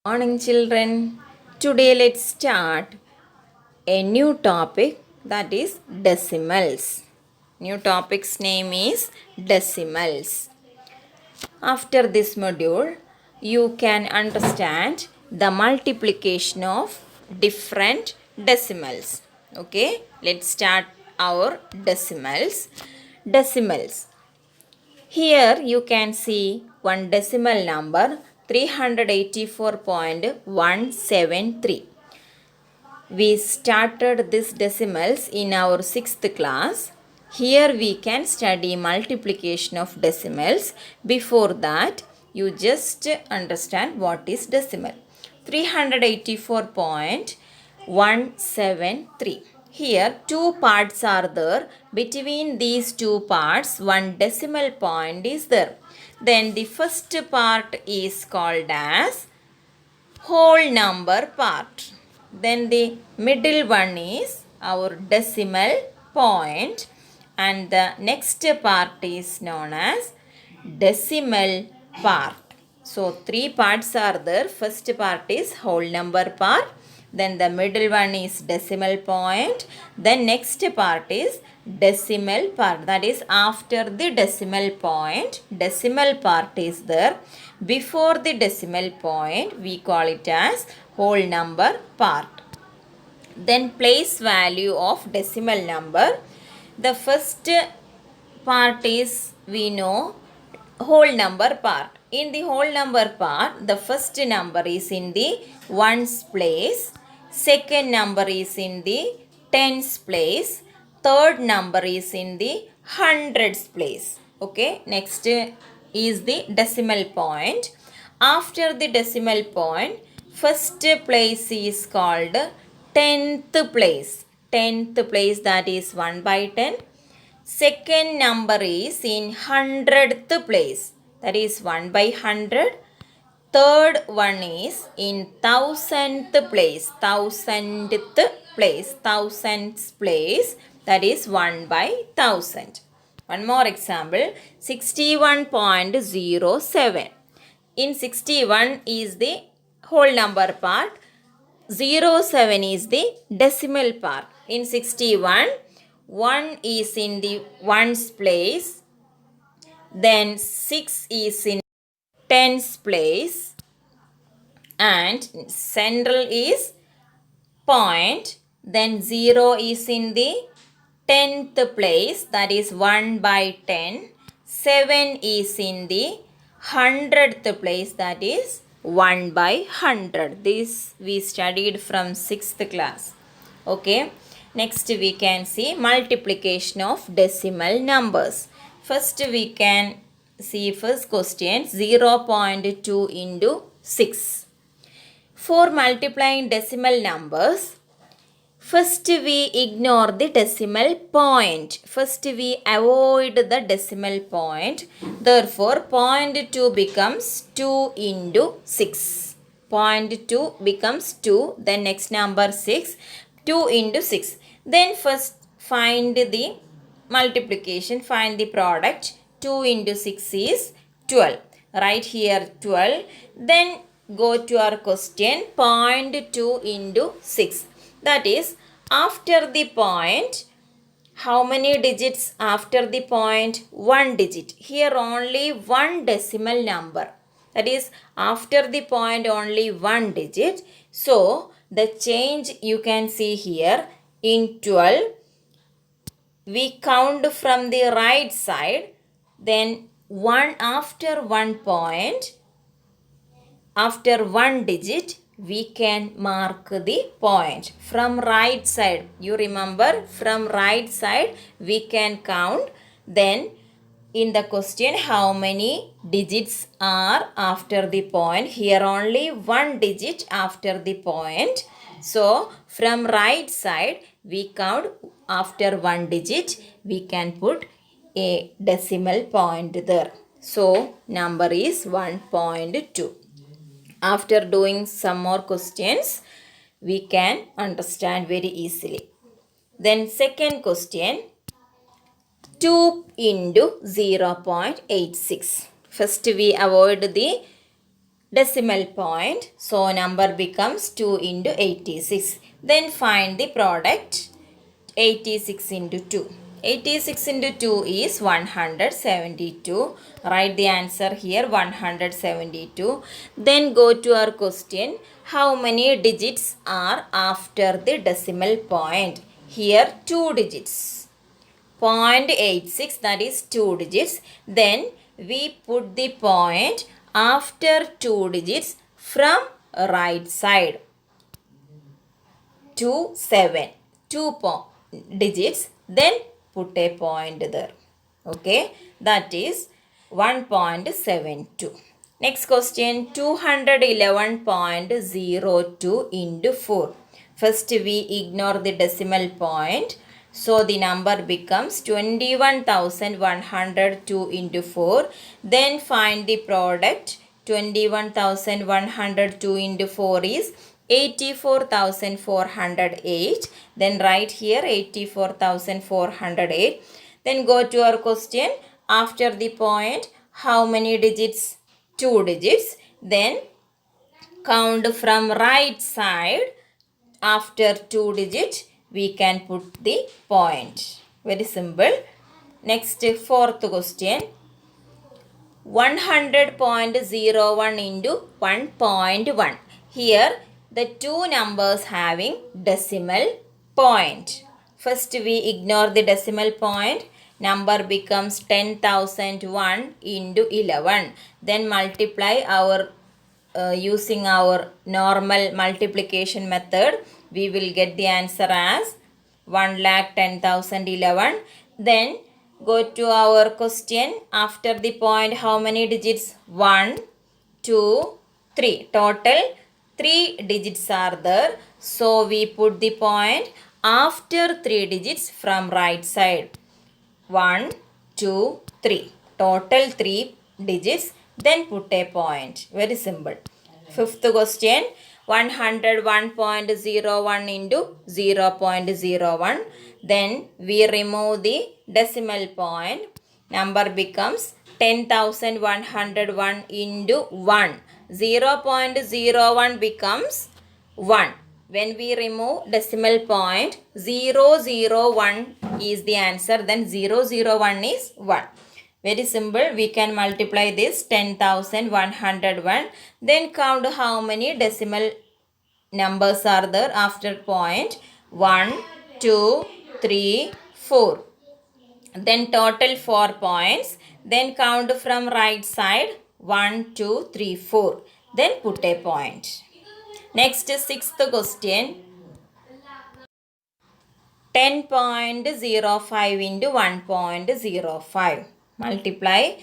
Morning, children. Today, let's start a new topic, that is decimals. New topic's name is decimals. After this module, you can understand the multiplication of different decimals. Okay, let's start our decimals. Decimals. Here you can see one decimal number 384.173. We started this decimals in our 6th class. Here we can study multiplication of decimals. Before that, you just understand what is decimal. 384.173. Here two parts are there. Between these two parts, one decimal point is there. Then the first part is called as whole number part. Then the middle one is our decimal point, and the next part is known as decimal part. So three parts are there. First part is whole number part, then the middle one is decimal point, then next part is decimal part, that is after the decimal point decimal part is there. Before the decimal point we call it as whole number part. Then place value of decimal number. The first part is, we know, whole number part. In the whole number part, the first number is in the ones place, second number is in the tens place, third number is in the hundreds place. Okay, next is the decimal point. After the decimal point, first place is called tenth place. Tenth place, that is 1 by 10. Second number is in hundredth place, that is 1 by 100. Third one is in thousandth place, thousandth place, thousandth place, that is 1 by 1000. One more example, 61.07. In 61 is the whole number part, 07 is the decimal part. In 61, 1 is in the ones place, then 6 is in tens place, and central is point, then 0 is in the tenth place, that is 1 by 10. 7 is in the hundredth place, that is 1 by 100. This we studied from 6th class. Okay, next we can see multiplication of decimal numbers. First we can see first question, 0.2 into 6. For multiplying decimal numbers, first we ignore the decimal point. First we avoid the decimal point. Therefore, 0.2 becomes 2 into 6. 0.2 becomes 2. Then next number 6. 2 into 6. Then first find the multiplication. Find the product. 2 into 6 is 12. Write here 12. Then go to our question. 0.2 into 6. That is, after the point, how many digits after the point? 1 digit. Here only 1 decimal number. That is, after the point only 1 digit. So, the change you can see here in 12. We count from the right side. Then 1 after 1 point, after 1 digit, we can mark the point from right side. You remember, from right side we can count. Then in the question, how many digits are after the point? Here only 1 digit after the point. So from right side we count after 1 digit. We can put a decimal point there. So number is 1.2. After doing some more questions, we can understand very easily. Then second question, 2 into 0.86. First we avoid the decimal point. So number becomes 2 into 86. Then find the product 86 into 2. 86 into 2 is 172. Write the answer here 172. Then go to our question. How many digits are after the decimal point? Here 2 digits. 0.86, that is 2 digits. Then we put the point after 2 digits from right side. 2 7 digits, then put a point there. Okay, that is 1.72. Next question, 211.02 into 4. First we ignore the decimal point, so the number becomes 21,102 into 4. Then find the product. 21,102 into 4 is 84,408. Then write here 84,408. Then go to our question. After the point, how many digits? 2 digits. Then count from right side. After 2 digits, we can put the point. Very simple. Next, fourth question. 100.01 into 1.1. Here the two numbers having decimal point. First we ignore the decimal point. Number becomes 10,001 into 11. Then multiply our using our normal multiplication method. We will get the answer as 1,10,011. Then go to our question. After the point, how many digits? 1, 2, 3. Total 3 digits are there. So we put the point after 3 digits from right side. 1, 2, 3. Total 3 digits. Then put a point. Very simple. Fifth question. 101.01 into 0.01. Then we remove the decimal point. Number becomes 10,101 into 1. 0.01 becomes 1. When we remove decimal point, 001 is the answer. Then 001 is 1. Very simple. We can multiply this 10,101. Then count how many decimal numbers are there after point. 1, 2, 3, 4. Then total 4 points. Then count from right side. 1, 2, 3, 4. Then put a point. Next, sixth question. 10.05 into 1.05. Multiply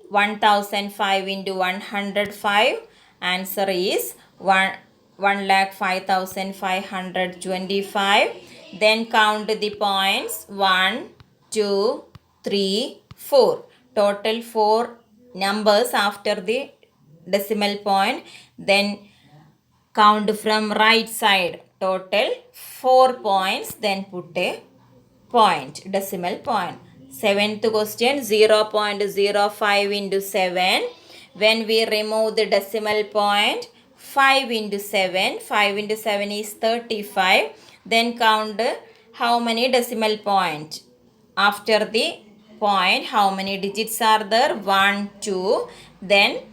1,005 into 105. Answer is 1,05,525. Then count the points. 1, 2, 3, 4. Total 4 numbers after the decimal point. Then count from right side. Total 4 points. Then put a point, decimal point. Seventh question, 0.05 into 7. When we remove the decimal point, 5 into 7. 5 into 7 is 35. Then count how many decimal point. After the point, how many digits are there? 1, 2. Then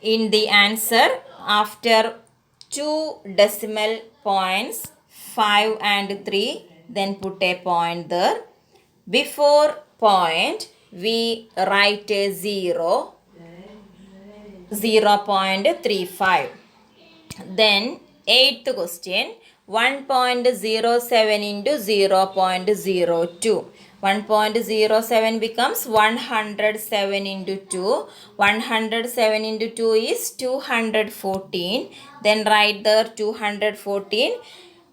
in the answer, after 2 decimal points, 5 and 3, then put a point there. Before point, we write a 0, 0.35. Then eighth question, 1.07 into 0.02. 1.07 becomes 107 into 2. 107 into 2 is 214. Then write there 214.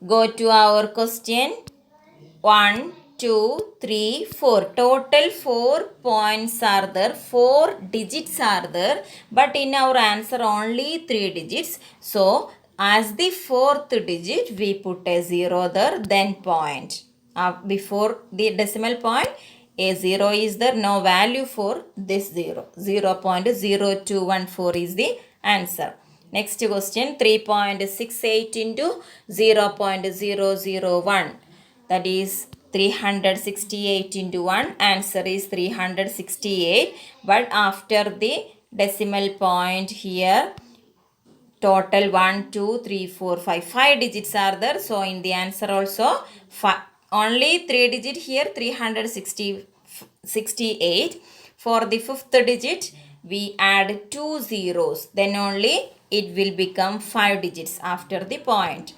Go to our question. 1, 2, 3, 4. Total 4 points are there. 4 digits are there. But in our answer only 3 digits. So as the fourth digit, we put a 0 there, then point. Before the decimal point, a 0 is there. No value for this 0. 0.0214 is the answer. Next question, 3.68 into 0.001. That is 368 into 1. Answer is 368. But after the decimal point here, total 1, 2, 3, 4, 5. 5 digits are there. So in the answer also, only 3 digit here, 368. For the fifth digit, we add 2 zeros. Then only it will become 5 digits after the point.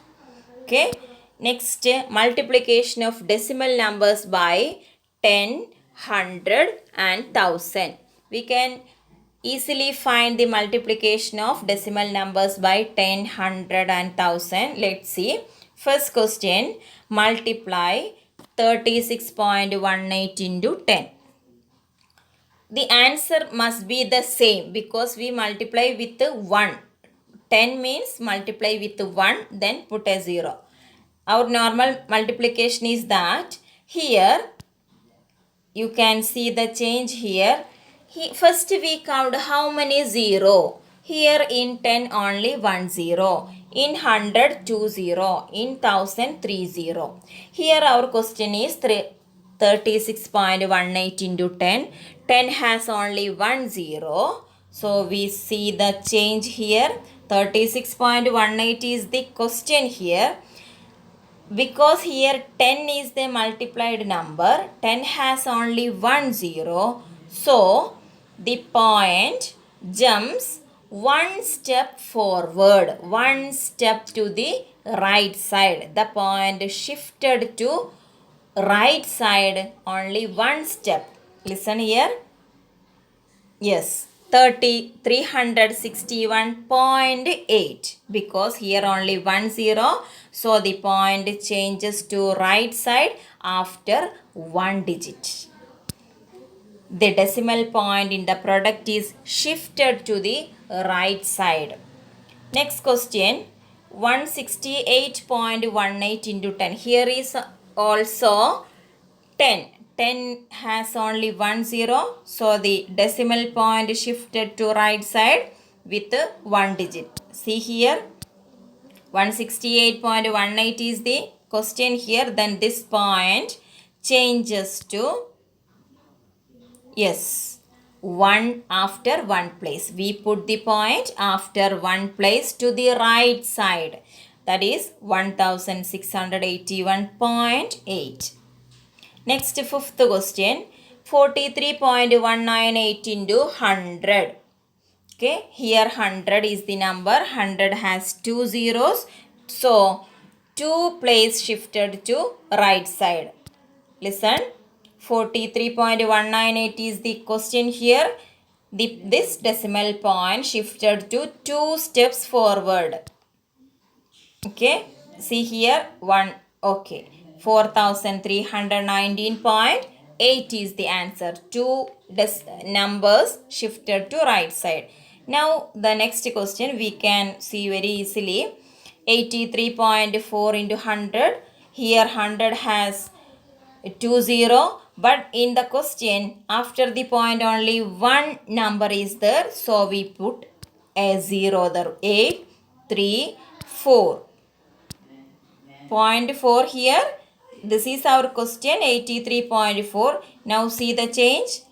Okay. Next, multiplication of decimal numbers by 10, 100 and 1000. We can easily find the multiplication of decimal numbers by 10, 100 and 1000. Let's see. First question, multiply 36.18 into 10. The answer must be the same because we multiply with 1. 10 means multiply with 1, then put a 0. Our normal multiplication is that here you can see the change here. First we count how many 0. Here in 10 only 1 0. In 100 2 0. In 1000 3 0. Here our question is 36.18 into 10. 10 has only 1 0. So we see the change here. 36.18 is the question here. Because here 10 is the multiplied number, 10 has only 1 0. So the point jumps one step forward, one step to the right side. The point shifted to right side only one step. Listen here. Yes, 361.8 because here only 1 0. So the point changes to right side after 1 digit. The decimal point in the product is shifted to the right side. Next question, 168.18 into 10. Here is also 10. 10 has only 1 0. So the decimal point shifted to right side with 1 digit. See here, 168.18 is the question here. Then this point changes to, yes, 1 after 1 place. We put the point after 1 place to the right side. That is 1681.8. Next, fifth question, 43.198 into 100. Okay, here 100 is the number. 100 has 2 zeros. So, 2 place shifted to right side. Listen, 43.198 is the question here. This decimal point shifted to 2 steps forward. Okay, see here 1. Okay, 4319.8 is the answer. 2 numbers shifted to right side. Now the next question we can see very easily. 83.4 into 100. Here 100 has 2 0, but in the question after the point only one number is there, so we put a 0 there. 8 3 4. 0.4 here. This is our question, 83.4. Now see the change.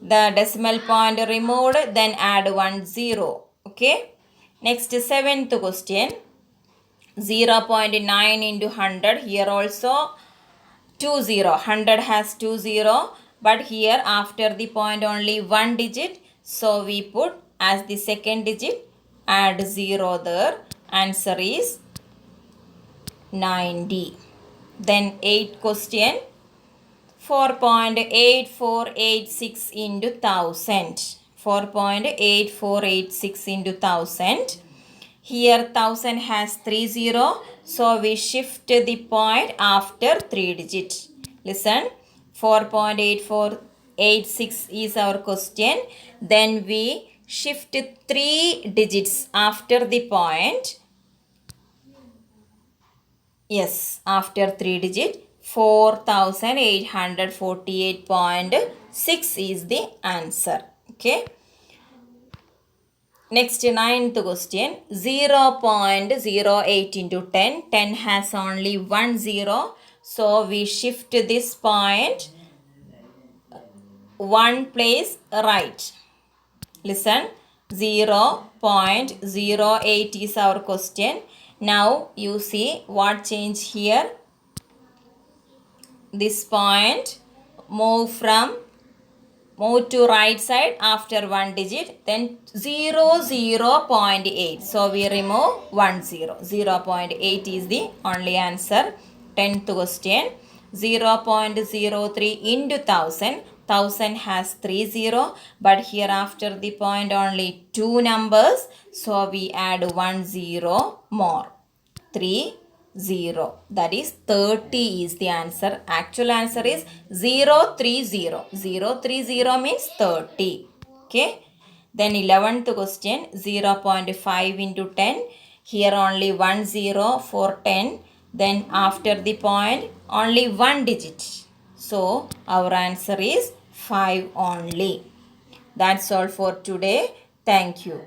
The decimal point removed, then add 1 0. Okay. Next, seventh question. 0.9 into 100. Here also 2 0. 100 has 2 0. But here after the point only one digit. So we put as the second digit, add 0 there. Answer is 90. Then 8th question, 4.8486 into 1000. 4.8486 into 1000. Here 1000 has 3 0. So we shift the point after 3 digits. Listen, 4.8486 is our question. Then we shift 3 digits after the point. Yes, after 3 digit, 4848.6 is the answer. Okay. Next, ninth question. 0.08 into 10. 10 has only one zero. So we shift this point one place right. Listen. 0.08 is our question. Now you see what change here. This point move to right side after one digit, then 0.8. So we remove 0.8 is the only answer. 10th question. 0.03 into 1000. 1000 has 30, but here after the point only two numbers, so we add 10 more. 30, that is 30 is the answer. Actual answer is 030. 030 means 30. Okay. Then 11th question. 0.5 into 10. Here only 10 for 10. Then after the point only one digit. So our answer is 5 only. That's all for today. Thank you.